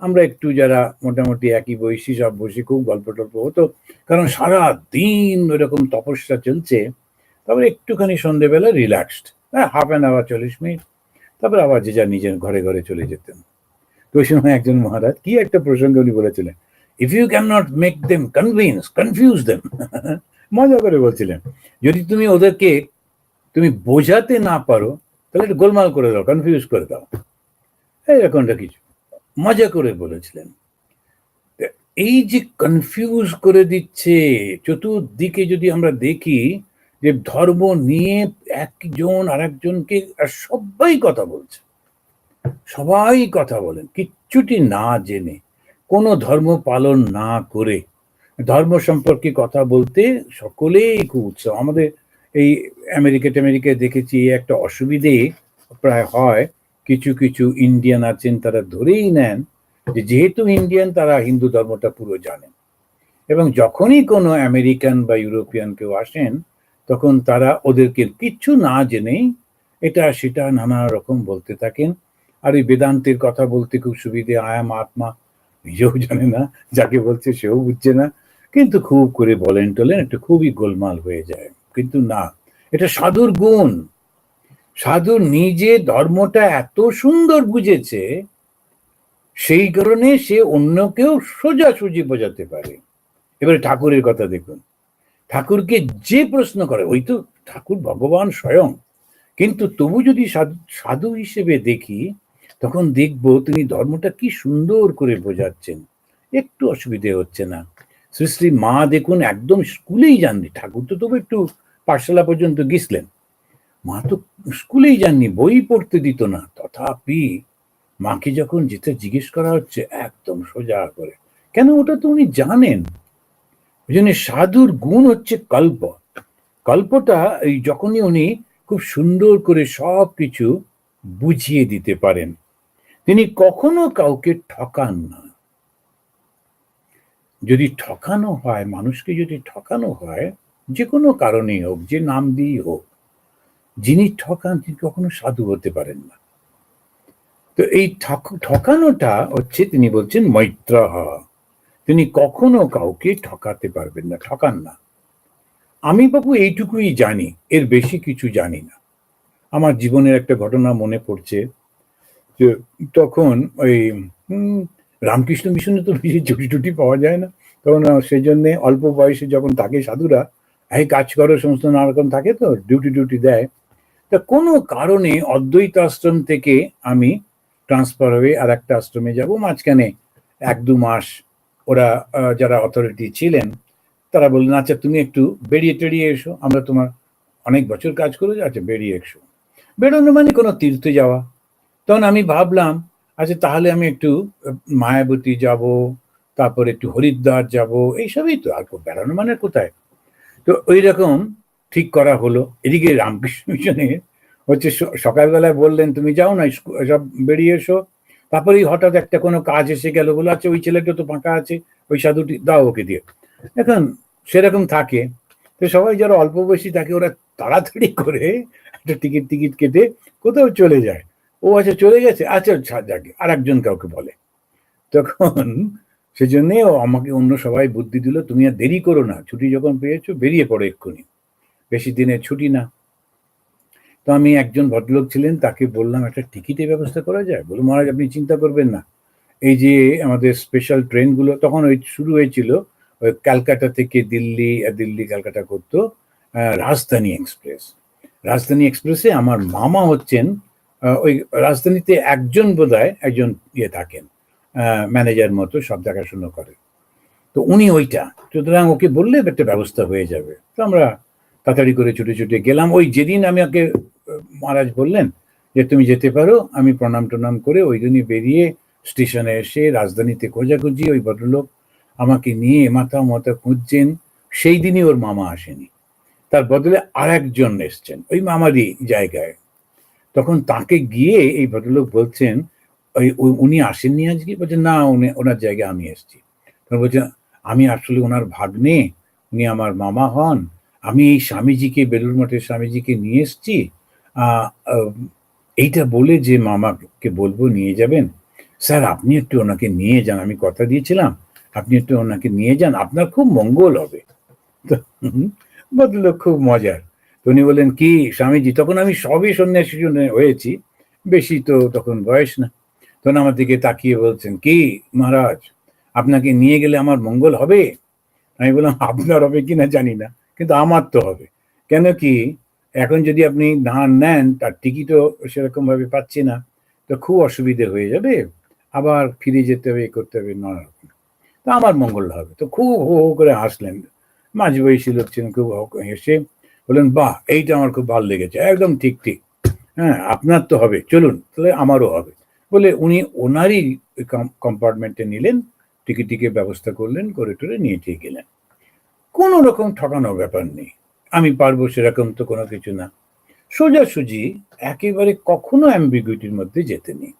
আমরা একটু যারা মোটামুটি একই বয়সী সব বসে খুব গল্প টল্প হতো, কারণ সারা দিন ওইরকম তপস্যা চলছে। তারপরে একটুখানি সন্ধ্যেবেলা রিল্যাক্সড, হ্যাঁ, হাফ অ্যান আওয়ার 40 মিনিট, তারপরে আবার যে যার নিজের ঘরে ঘরে চলে যেতেন। তো ওই সময় একজন মহারাজ কি একটা প্রসঙ্গ উনি বলেছিলেন, if you can not make them convince, confuse them. মজা করে বলছিলেন, যদি তুমি ওদেরকে তুমি বোঝাতে না পারো, তাহলে একটু গোলমাল করে দাও, কনফিউজ করে দাও, এরকমটা কিছু মজা করে বলেছিলেন। এই যে কনফিউজ করে দিচ্ছে চতুর্দিকে, যদি আমরা দেখি যে ধর্ম নিয়ে একজন আরেকজনকে, আর সবাই কথা বলছে, সবাই কথা বলেন কিচ্ছুটি না জেনে, কোনো ধর্ম পালন না করে ধর্ম সম্পর্কে কথা বলতে সকলেই খুব উৎসাহ। আমাদের এই আমেরিকায় দেখেছি একটা অসুবিধে প্রায় হয়, কিছু কিছু ইন্ডিয়ান আছেন, তারা ধরেই নেন যে যেহেতু ইন্ডিয়ান, তারা হিন্দু ধর্মটা পুরো জানেন, এবং যখনই কোনো আমেরিকান বা ইউরোপিয়ান কেউ আসেন, তখন তারা ওদেরকে কিচ্ছু না জেনেই এটা সেটা নানা রকম বলতে থাকেন। আর এই বেদান্তের কথা বলতে খুব সুবিধে, আয়াম আত্মা, নিজেও জানে না, যাকে বলছে সেও বুঝছে না, কিন্তু খুব করে বলেন টলেন, একটু খুবই গোলমাল হয়ে যায়। কিন্তু না, এটা সাধুর গুণ। সাধু নিজে ধর্মটা এত সুন্দর বুঝেছে, সেই কারণে সে অন্যকেও সোজাসুজি বোঝাতে পারে। এবারে ঠাকুরের কথা দেখুন, ঠাকুরকে যে প্রশ্ন করে, ওই তো ঠাকুর ভগবান স্বয়ং, কিন্তু তবু যদি সাধু হিসেবে দেখি, তখন দেখব তিনি ধর্মটা কি সুন্দর করে বোঝাচ্ছেন, একটু অসুবিধে হচ্ছে না। শ্রী শ্রী মা দেখুন, একদম স্কুলেই যাননি, ঠাকুর তো তবু একটু পাঠশালা পর্যন্ত গেছিলেন, মা তো স্কুলেই যাননি, বই পড়তে দিত না, তথাপি মাকে যখন যেটা জিজ্ঞেস করা হচ্ছে একদম সোজা করে, কেন ওটা তো উনি জানেন। ওই জন্য সাধুর গুণ হচ্ছে কল্প। গল্পটা এই যখনই উনি খুব সুন্দর করে সব কিছু বুঝিয়ে দিতে পারেন, তিনি কখনো কাউকে ঠকান না। যদি ঠকানো হয়, মানুষকে যদি ঠকানো হয়, যে কোনো কারণেই হোক, যে নাম দিয়েই হোক, যিনি ঠকান তিনি কখনো সাধু হতে পারেন না। তো এই ঠকানোটা হচ্ছে, তিনি বলছেন মৈত্র, তিনি কখনো কাউকে ঠকাতে পারবেন না, ঠকান না। আমি বাবু এইটুকুই জানি, এর বেশি কিছু জানি না। আমার জীবনের একটা ঘটনা মনে পড়ছে, যে তখন ওই রামকৃষ্ণ মিশনে তো বেশি ছুটি টুটি পাওয়া যায় না, তখন সেই জন্যে অল্প বয়সে যখন থাকে সাধুরা, এই কাজ করো সমস্ত নানা রকম থাকে, তো ডিউটি দেয়। তা কোনো কারণে অদ্বৈত আশ্রম থেকে আমি ট্রান্সফার হয়ে আর একটা আশ্রমে যাব, মাঝখানে 1-2 মাস ওরা যারা অথরিটি ছিলেন তারা বললেন, আচ্ছা তুমি একটু বেরিয়ে টেরিয়ে এসো, আমরা তোমার অনেক বছর কাজ করে, আচ্ছা বেরিয়ে এসো। বেরোনো মানে কোনো তীর্থে যাওয়া। তখন আমি ভাবলাম, আচ্ছা তাহলে আমি একটু মায়াবতী যাব, তারপর একটু হরিদ্বার যাব, এইসবই তো, আর বেড়ানো মানে কোথায়। তো ওই রকম ঠিক করা হলো। এদিকে রামকৃষ্ণ মিশনে হচ্ছে সকালবেলায় বললেন তুমি যাও না, সব বেরিয়ে এসো। তারপরেই হঠাৎ একটা কোনো কাজ এসে গেল, বলে আচ্ছা ওই ছেলেটা তো ফাঁকা আছে, ওই সাধুটি দাও ওকে দিয়ে। এখন সেরকম থাকে, তো সবাই যারা অল্প বয়সী থাকে ওরা তাড়াতাড়ি করে একটা টিকিট কেটে কোথাও চলে যায়। ও আচ্ছা চলে গেছে, আচ্ছা যাকে আর একজন কাউকে বলে। তখন সেজন্য আমাকে অন্য সবাই বুদ্ধি দিল, তুমি আর দেরি করো না, ছুটি যখন পেয়েছো বেরিয়ে পড়ো এক্ষুনি, বেশি দিনের ছুটি না। তো আমি, একজন ভদ্রলোক ছিলেন, তাকে বললাম একটা টিকিটের ব্যবস্থা করা যায়। বলুন মহারাজ আপনি চিন্তা করবেন না, এই যে আমাদের স্পেশাল ট্রেনগুলো তখন ওই শুরু হয়েছিল, ওই ক্যালকাটা থেকে দিল্লি, দিল্লি ক্যালকাটা করতো রাজধানী এক্সপ্রেস। রাজধানী এক্সপ্রেসে আমার মামা হচ্ছেন ওই রাজধানীতে একজন বোধহয় একজন ইয়ে থাকেন, ম্যানেজার মতো, সব দেখাশুনো করে। তো উনি ওইটা, সুতরাং ওকে বললে একটা ব্যবস্থা হয়ে যাবে। তো আমরা তাড়াতাড়ি করে ছুটে গেলাম। ওই যেদিন আমি ওকে মহারাজ বললেন যে তুমি যেতে পারো, আমি প্রণাম টনাম করে ওই দিনই বেরিয়ে স্টেশনে এসে রাজধানীতে খোঁজাখুঁজি, ওই ভদ্রলোক আমাকে নিয়ে মাথা খুঁজছেন। সেই দিনই ওর মামা আসেনি, তার বদলে আর একজন এসছেন ওই মামারই জায়গায়। তখন তাকে গিয়ে এই ভদ্রলোক বলছেন, উনি আসেননি আজকে? বলছেন না, ওনার জায়গায় আমি এসছি। তখন বলছেন, আমি আসলে ওনার ভাগ্নে, উনি আমার মামা হন, আমি এই স্বামীজিকে, বেলুড় মঠের স্বামীজিকে নিয়ে এসছি, এইটা বলে যে মামাকে বলবো নিয়ে যাবেন। স্যার আপনি একটু ওনাকে নিয়ে যান, আমি কথা দিয়েছিলাম, আপনি একটু ওনাকে নিয়ে যান, আপনার খুব মঙ্গল হবে। তো ভদ্রলোক খুব মজার। তো উনি বললেন, কি স্বামীজি? তখন আমি সবই সন্ন্যাসী হয়েছি, বেশি তো তখন বয়স না। তখন আমার দিকে তাকিয়ে বলছেন, কি মহারাজ আপনাকে নিয়ে গেলে আমার মঙ্গল হবে? আমি বললাম, আপনার হবে কিনা জানি না, কিন্তু আমার তো হবে। কেন কি, এখন যদি আপনি না নেন, তার টিকিটও সেরকম ভাবে পাচ্ছি না, তো খুব অসুবিধে হয়ে যাবে, আবার ফিরে যেতে হবে, করতে হবে নানা রকম, তো আমার মঙ্গল হবে। তো খুব হো হো করে হাসলেন, মাঝ বয়সী লোক ছিলেন, খুব হেসে বললেন, বাহ এইটা আমার খুব ভালো লেগেছে, একদম ঠিক, হ্যাঁ আপনার তো হবে, চলুন তাহলে আমারও হবে। বলে উনি ওনারই কম্পার্টমেন্টে নিলেন, টিকিটের ব্যবস্থা করলেন, করে টরে নিয়ে ঠিক গেলেন। কোনো রকম ঠকানোর ব্যাপার নেই, আমি পারবো সেরকম তো কোনো কিছু না, সোজাসুজি, একেবারে কখনো অ্যাম্বিগুইটির মধ্যে যেতে নেই।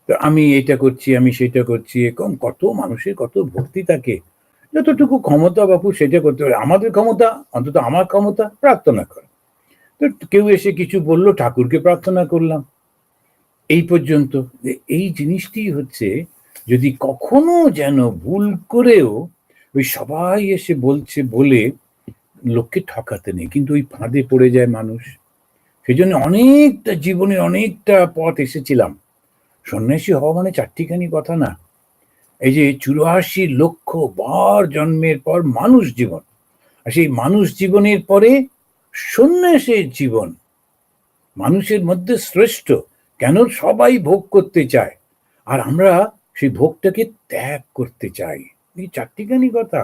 তো আমি এটা করছি, আমি সেটা করছি, এরকম কত মানুষের কত ভক্তি থাকে, যতটুকু ক্ষমতা বাপু সেটা করতে পারে। আমাদের ক্ষমতা, অন্তত আমার ক্ষমতা, প্রার্থনা করা। তো কেউ এসে কিছু বললো, ঠাকুরকে প্রার্থনা করলাম, এই পর্যন্ত। এই জিনিসটি হচ্ছে, যদি কখনো যেন ভুল করেও ওই সবাই এসে বলছে বলে লোককে ঠকাতে নেই, কিন্তু ওই ফাঁদে পড়ে যায় মানুষ। সেই জন্য অনেকটা জীবনে অনেকটা পথ এসেছিলাম। সন্ন্যাসী হওয়া মানে চারটিখানি কথা না। এই যে 84 লক্ষ বার জন্মের পর মানুষ জীবন, আর সেই মানুষ জীবনের পরে সন্ন্যাসের জীবন মানুষের মধ্যে শ্রেষ্ঠ। কেন? সবাই ভোগ করতে চায়, আর আমরা সেই ভোগটাকে ত্যাগ করতে চাই। এই চারটিখানি কথা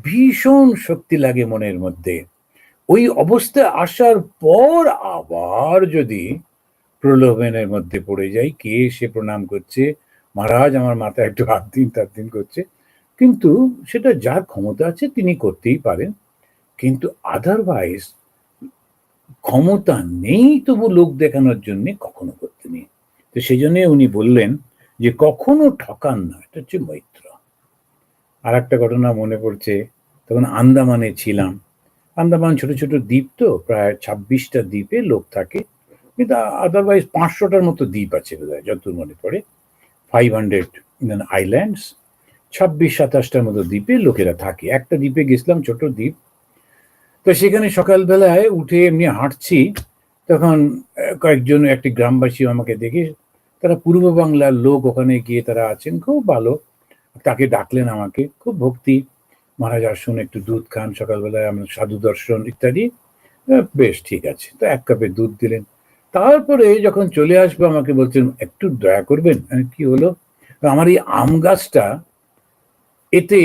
ভীষণ শক্তি লাগে মনের মধ্যে। ওই অবস্থায় আসার পর আবার যদি প্রলোভনের মধ্যে পড়ে যাই, কে এসে প্রণাম করছে, মহারাজ আমার মাথায় একটু হাত দিন, তার দিন করছে, কিন্তু সেটা যার ক্ষমতা আছে তিনি করতেই পারেন। কিন্তু আদারওয়াইজ ক্ষমতা নেই তবু লোক দেখানোর জন্য কখনো করতে নেই। তো সেই জন্য উনি বললেন যে কখনো ঠকান না, এটা হচ্ছে মৈত্র। আর একটা ঘটনা মনে পড়ছে, তখন আন্দামানে ছিলাম। আন্দামান ছোট ছোট দ্বীপ, তো প্রায় 26টা দ্বীপে লোক থাকে, কিন্তু আদারওয়াইজ 500টার মতো দ্বীপ আছে বোধ হয়, যত মনে পড়ে। 500 আইল্যান্ডস, 26-27টার মতো দ্বীপে লোকেরা থাকে। একটা দ্বীপে গেছিলাম, ছোট দ্বীপ। তো সেখানে সকালবেলায় উঠে এমনি হাঁটছি, তখন কয়েকজন একটি গ্রামবাসী আমাকে দেখে, তারা পূর্ব বাংলার লোক, ওখানে গিয়ে তারা আছেন, খুব ভালো। তাকে ডাকলেন আমাকে, খুব ভক্তি, মহারাজ আসুন একটু দুধ খান, সকালবেলায় আমার সাধু দর্শন ইত্যাদি। বেশ ঠিক আছে, তো 1 কাপের দুধ দিলেন। তারপরে যখন চলে আসবো আমাকে বলছেন একটু দয়া করবেন। কি হলো? আমার এই আম গাছটা, এতে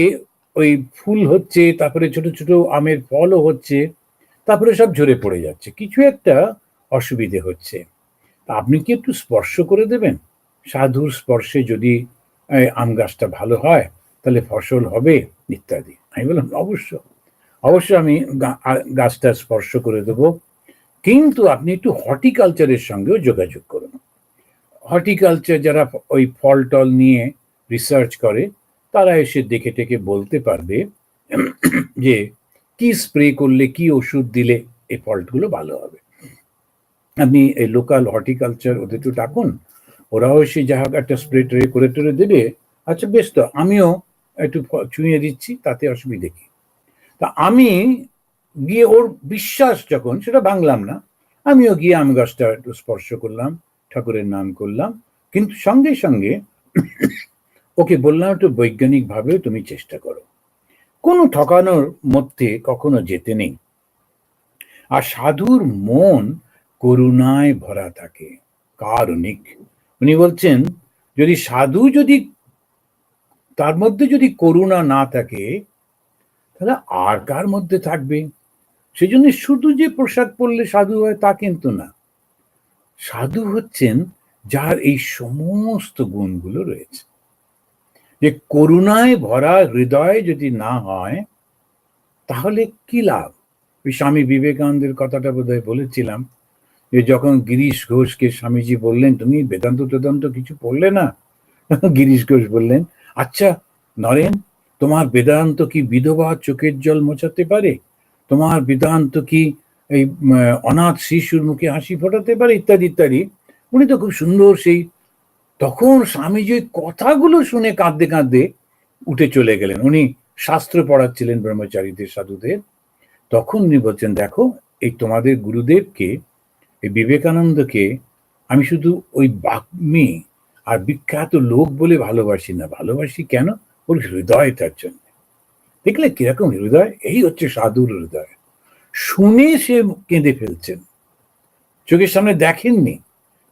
ওই ফুল হচ্ছে, তারপরে ছোট ছোট আমের ফলও হচ্ছে, তারপরে সব ঝরে পড়ে যাচ্ছে, কিছু একটা অসুবিধে হচ্ছে। আপনি কি একটু স্পর্শ করে দেবেন? সাধুর স্পর্শে যদি আম গাছটা ভালো হয় তাহলে ফসল হবে ইত্যাদি। আমি বললাম অবশ্য অবশ্য আমি গাছটা স্পর্শ করে দেব, কিন্তু আপনি একটু হর্টিকালচারের সঙ্গেও যোগাযোগ করুন। হর্টিকালচার যারা ওই ফল টল নিয়ে রিসার্চ করে, তারা এসে দেখে টেকে বলতে পারবে যে কি স্প্রে করলে, কি ওষুধ দিলে এই ফলগুলো ভালো হবে। আপনি এই লোকাল হর্টিকালচার ওদের একটু ডাকুন, ওরাও এসে যা একটা স্প্রে ট্রে করে টেরে দেবে। আচ্ছা বেশ, তো আমিও একটু চুইয়ে দিচ্ছি, তাতে অসুবিধে কি? তা আমি গিয়ে ওর বিশ্বাস যখন সেটা ভাঙলাম না, আমিও গিয়ে আম গাছটা একটু স্পর্শ করলাম, ঠাকুরের নাম করলাম, কিন্তু সঙ্গে সঙ্গে ওকে বললাম একটু বৈজ্ঞানিক ভাবে তুমি চেষ্টা করো, কোনো ঠকানোর মধ্যে কখনো যেতে নেই। আর সাধুর মন করুণায় ভরা থাকে, কারণিক। উনি বলছেন যদি সাধু যদি তার মধ্যে যদি করুণা না থাকে, তাহলে আর কার মধ্যে থাকবে? সেই জন্য শুধু যে পোশাক পরলে সাধু হয় তা কিন্তু না। সাধু হচ্ছেন যার এই সমস্ত গুণগুলো রয়েছে। যে করুণায় ভরা হৃদয় যদি না হয় তাহলে কি লাভ? ওই স্বামী বিবেকানন্দের কথাটা বোধহয় বলেছিলাম, যে যখন গিরিশ ঘোষকে স্বামীজি বললেন তুমি বেদান্ত টেদান্ত কিছু পড়লে না, গিরিশ ঘোষ বললেন আচ্ছা নরেন, তোমার বেদান্ত কি বিধবা চোখের জল মোছাতে পারে? তোমার বেদান্ত কি এই অনাথ শিশুর মুখে হাসি ফোটাতে পারে? ইত্যাদি ইত্যাদি। উনি তো খুব সুন্দর সেই, তখন স্বামীজি কথাগুলো শুনে কাঁদতে কাঁদতে উঠে চলে গেলেন। উনি শাস্ত্র পড়াচ্ছিলেন ব্রহ্মচারীদের, সাধুদের। তখন উনি বলছেন দেখো, এই তোমাদের গুরুদেবকে, এই বিবেকানন্দকে আমি শুধু ওই বাগ্মী আর বিখ্যাত লোক বলে ভালোবাসি না, ভালোবাসি কেন? ওর হৃদয়টার জন্য। দেখলে কিরকম হৃদয়, এই হচ্ছে সাধুর হৃদয়। শুনে সে কেঁদে ফেলছেন, চোখের সামনে দেখেননি,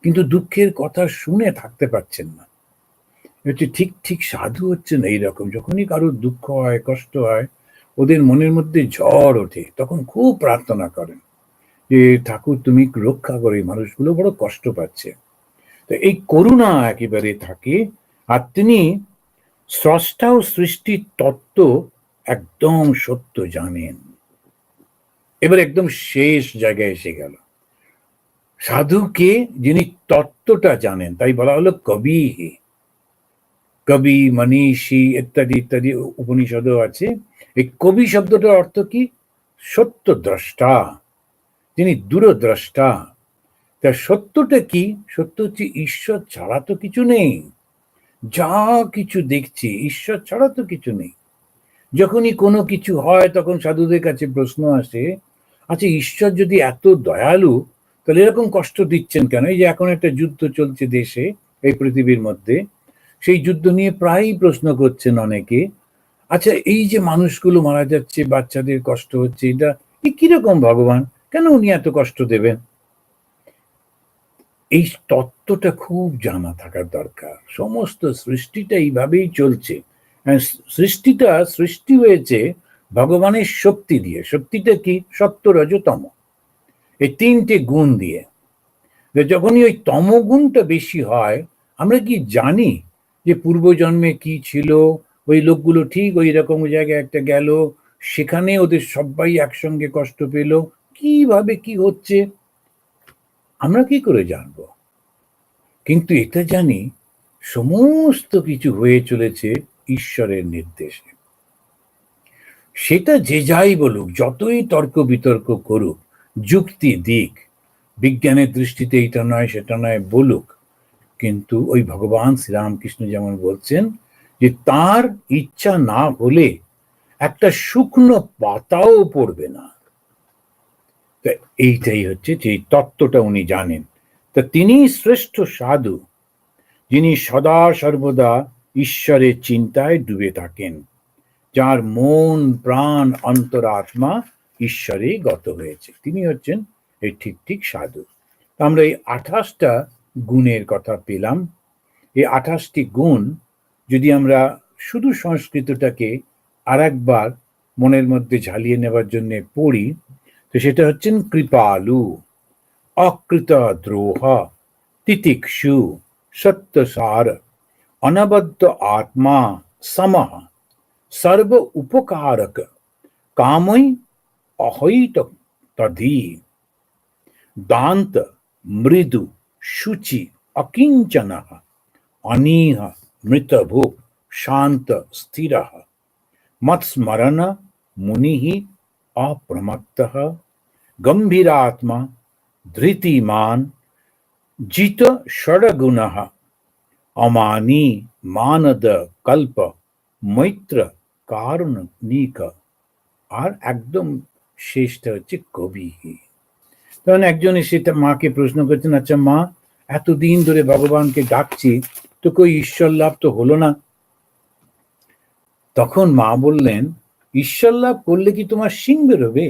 কিন্তু দুঃখের কথা শুনে থাকতে পারছেন না। হচ্ছে ঠিক ঠিক সাধু হচ্ছেন এইরকম, যখনই কারোর দুঃখ হয়, কষ্ট হয়, ওদের মনের মধ্যে ঝড় ওঠে, তখন খুব প্রার্থনা করেন যে ঠাকুর তুমি রক্ষা করে, মানুষগুলো বড় কষ্ট পাচ্ছে। তো এই করুণা একেবারে থাকে। আর তিনি স্রষ্টা ও সৃষ্টির তত্ত্ব একদম সত্য জানেন। এবার একদম শেষ জায়গায় এসে গেল, সাধুকে যিনি তত্ত্বটা জানেন, তাই বলা হলো কবি। কবি, মনীষী ইত্যাদি ইত্যাদি উপনিষদও আছে। এই কবি শব্দটার অর্থ কি? সত্য দ্রষ্টা, যিনি দূরদ্রষ্টা। তার সত্যটা কি? সত্য হচ্ছে ঈশ্বর ছাড়া তো কিছু নেই, যা কিছু দেখছি ঈশ্বর ছাড়া তো কিছু নেই। যখনই কোনো কিছু হয় তখন সাধুদের কাছে প্রশ্ন আসে, আচ্ছা ঈশ্বর যদি এত দয়ালু তাহলে এরকম কষ্ট দিচ্ছেন কেন? এই যে এখন একটা যুদ্ধ চলছে দেশে, এই পৃথিবীর মধ্যে, সেই যুদ্ধ নিয়ে প্রায়ই প্রশ্ন করছেন অনেকে। আচ্ছা এই যে মানুষগুলো মারা যাচ্ছে, বাচ্চাদের কষ্ট হচ্ছে, এটা কিরকম ভগবান, কেন উনি এত কষ্ট দেবেন? এই তত্ত্বটা খুব জানা থাকার দরকার। সমস্ত সৃষ্টিটা এইভাবেই চলছে। সৃষ্টিটা সৃষ্টি হয়েছে ভগবানের শক্তি দিয়ে। শক্তিটা কি? সত্য, রজতম, এই তিনটে গুণ দিয়ে। যখনই ওই তমগুণটা বেশি হয়, আমরা কি জানি যে পূর্বজন্মে কি ছিল, ওই লোকগুলো ঠিক ওই রকম জায়গায় একটা গেল, সেখানে ওদের সবাই একসঙ্গে কষ্ট পেল, কিভাবে কি হচ্ছে আমরা কি করে জানবো? কিন্তু এটা জানি সমস্ত কিছু হয়ে চলেছে ঈশ্বরের নির্দেশে। সেটা যে যাই বলুক, যতই তর্ক বিতর্ক করুক, যুক্তি দিক, বিজ্ঞানের দৃষ্টিতে এটা নয় সেটা নয় বলুক, কিন্তু ওই ভগবান শ্রীরামকৃষ্ণ যেমন বলছেন যে তার ইচ্ছা না হলে একটা শুকনো পাতাও পড়বে না। তা এইটাই হচ্ছে যে তত্ত্বটা উনি জানেন। তা তিনি শ্রেষ্ঠ সাধু, যিনি সদা সর্বদা ঈশ্বরের চিন্তায় ডুবে থাকেন, যার মন প্রাণ অন্তরাত্মা ঈশ্বরে গত হয়েছে, তিনি হচ্ছেন এই ঠিক ঠিক সাধু। আমরা এই 28টা গুণের কথা পেলাম। এই 28টি গুণ যদি আমরা শুধু সংস্কৃতটাকে আর একবার মনের মধ্যে ঝালিয়ে নেবার জন্য পড়ি, তো সেটা হচ্ছেন কৃপালু, অকৃত দ্রোহ, তিতিক্ষু, সত্যসার, অনবদ্য আত্মা, সমহ, সর্ব উপকারক, কামই অহৈত তধি, দান্ত, মৃদু, শুচি, অকিঞ্চন, অনীহ, মৃতভুক, শান্ত, স্থির, মৎস্মরণ, মুনি, অপ্রমত্ত, গম্ভীরাত্মা, ধৃতিমান, জিত ষড়গুণ, অমানি, মানদ, কল্প, মৈত্র, কারুণিক, আর একদম শেষটা হচ্ছে কবি। তখন একজন এসে মাকে প্রশ্ন করছেন, আচ্ছা মা, এতদিন ধরে ভগবানকে ডাকছি, তো কই ঈশ্বর লাভ তো হলো না। তখন মা বললেন, ঈশ্বর লাভ করলে কি তোমার শিং বেরোবে?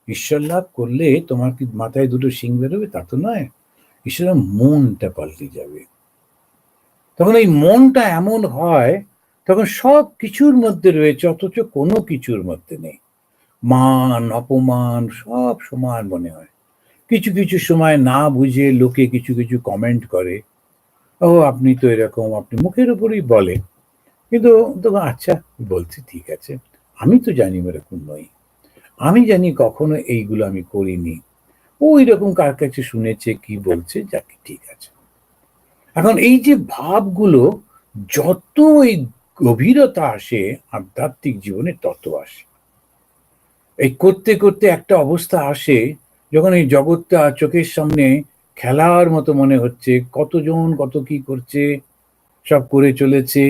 ঈশ্বর লাভ করলে তোমার কি মাথায় দুটো শিং বেরোবে? তা তো নয়, ঈশ্বরের মনটা পাল্টে যাবে। তখন এই মনটা এমন হয়, তখন সব কিছুর মধ্যে রয়েছে অথচ কোনো কিছুর মধ্যে নেই। মান অপমান সব সমান মনে হয়। কিছু কিছু সময় না বুঝে লোকে কিছু কিছু কমেন্ট করে, ও আপনি তো এরকম, আপনি মুখের উপরেই বলে, কিন্তু তখন আচ্ছা বলছি ঠিক আছে, আমি তো জানি এরকম নই, আমি জানি কখনো এইগুলো আমি করিনি, ওই রকম কার কাছে শুনেছে কি বলছে, যাকে ঠিক আছে। এখন এই যে ভাবগুলো যত এই গভীরতা আসে আধ্যাত্মিক জীবনে তত আসে। এই করতে করতে একটা অবস্থা আসে যখন এই জগৎটা চোখের সামনে খেলার মতো মনে হচ্ছে, কতজন কত কি করছে, সব করে চলেছে।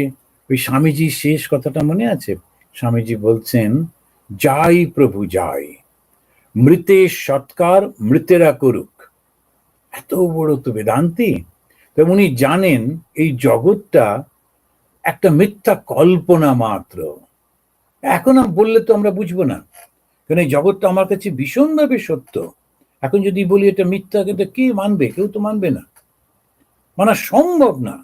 ওই স্বামীজির শেষ কথাটা মনে আছে? স্বামীজি বলছেন, যাই প্রভু যাই, মৃতের সৎকার মৃতেরা করুক। এত বড় তো বেদান্তি। তো উনি জানেন এই জগৎটা একটা মিথ্যা কল্পনা মাত্র। এখন বললে তো আমরা বুঝবো না, কারণ এই জগৎটা আমার কাছে ভীষণভাবে সত্য। এখন যদি বলি এটা মিথ্যা, কিন্তু কে মানবে? কেউ তো মানবে না, মানা সম্ভব না।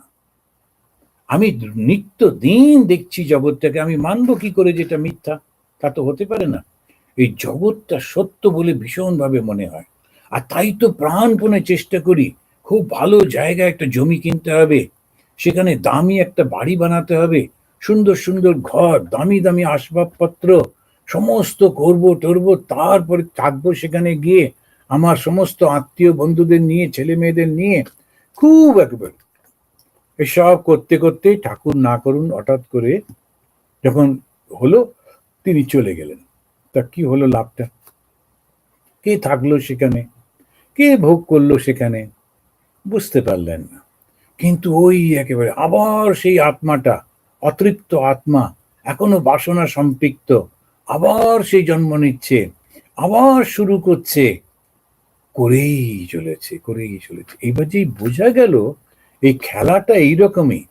আমি নিত্য দিন দেখছি জগৎটাকে, আমি মানবো কি করে যেটা মিথ্যা? তা তো হতে পারে না। এই জগৎটা সত্য বলে ভীষণভাবে মনে হয়, আর তাই তো প্রাণপণে চেষ্টা করি, খুব ভালো জায়গায় একটা জমি কিনতে হবে, সেখানে দামি একটা বাড়ি বানাতে হবে, সুন্দর সুন্দর ঘর, দামি দামি আসবাবপত্র, সমস্ত করবো টরবো, তারপরে থাকবো সেখানে গিয়ে আমার সমস্ত আত্মীয় বন্ধুদের নিয়ে, ছেলে মেয়েদের নিয়ে, খুব একেবারে। এসব করতে করতে ঠাকুর না করুন হঠাৎ করে যখন হলো, তিনি চলে গেলেন। তা কি হলো লাভটা? কে থাকলো সেখানে? কে ভোগ করলো সেখানে? বুঝতে পারলেন না। কিন্তু ওই একেবারে আবার সেই আত্মাটা, অতৃপ্ত আত্মা, এখনো বাসনা সম্পৃক্ত, আবার সেই জন্ম নিচ্ছে, আবার শুরু করছে, করেই চলেছে, করেই চলেছে। এবার যেই বোঝা গেল এই খেলাটা এইরকমই,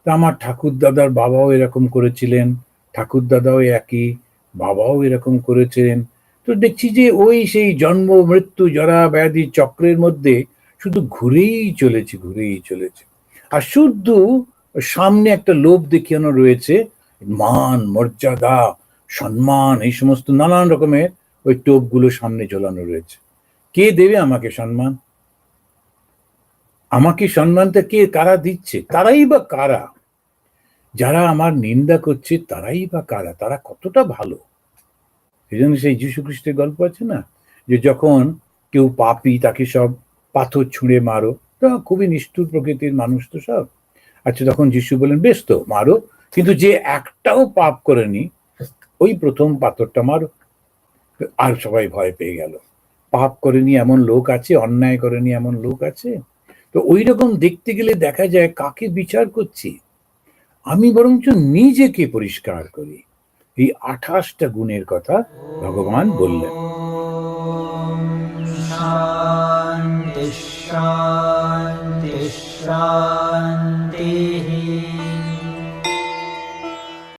তা আমার ঠাকুর দাদার বাবাও এরকম করেছিলেন, ঠাকুর দাদাও একই, বাবাও এরকম করেছেন। তো দেখছি যে ওই সেই জন্ম মৃত্যু জরা ব্যাধি চক্রের মধ্যে শুধু ঘুরেই চলেছে, ঘুরেই চলেছে। আর শুধু সামনে একটা লোভ দেখানো রয়েছে, মান মর্যাদা সম্মান, এই সমস্ত নানান রকমের ওই টোপগুলো সামনে ঝোলানো রয়েছে। কে দেবে আমাকে সম্মান? আমাকে সম্মানটা কে, কারা দিচ্ছে? তারাই বা কারা? যারা আমার নিন্দা করছে তারাই বা কারা? তারা কতটা ভালো? এই জন্য সেই যীশু খ্রিস্টের গল্প আছে না, যে যখন কেউ পাপী তাকে সব পাথর ছুঁড়ে মারো, তো খুবই নিষ্ঠুর প্রকৃতির মানুষ তো সব। আচ্ছা, তখন যীশু বলেন বেশ তো মারো, কিন্তু যে একটাও পাপ করেনি ওই প্রথম পাথরটা মারো। আর সবাই ভয় পেয়ে গেল। পাপ করেনি এমন লোক আছে, অন্যায় করেনি এমন লোক আছে? তো ওই রকম দেখতে গেলে দেখা যায় কাকে বিচার করছি? আমি বরঞ্চ নিজেকে পরিষ্কার করি। এই 28টা গুণের কথা ভগবান বললেন। শান্তি শান্তি।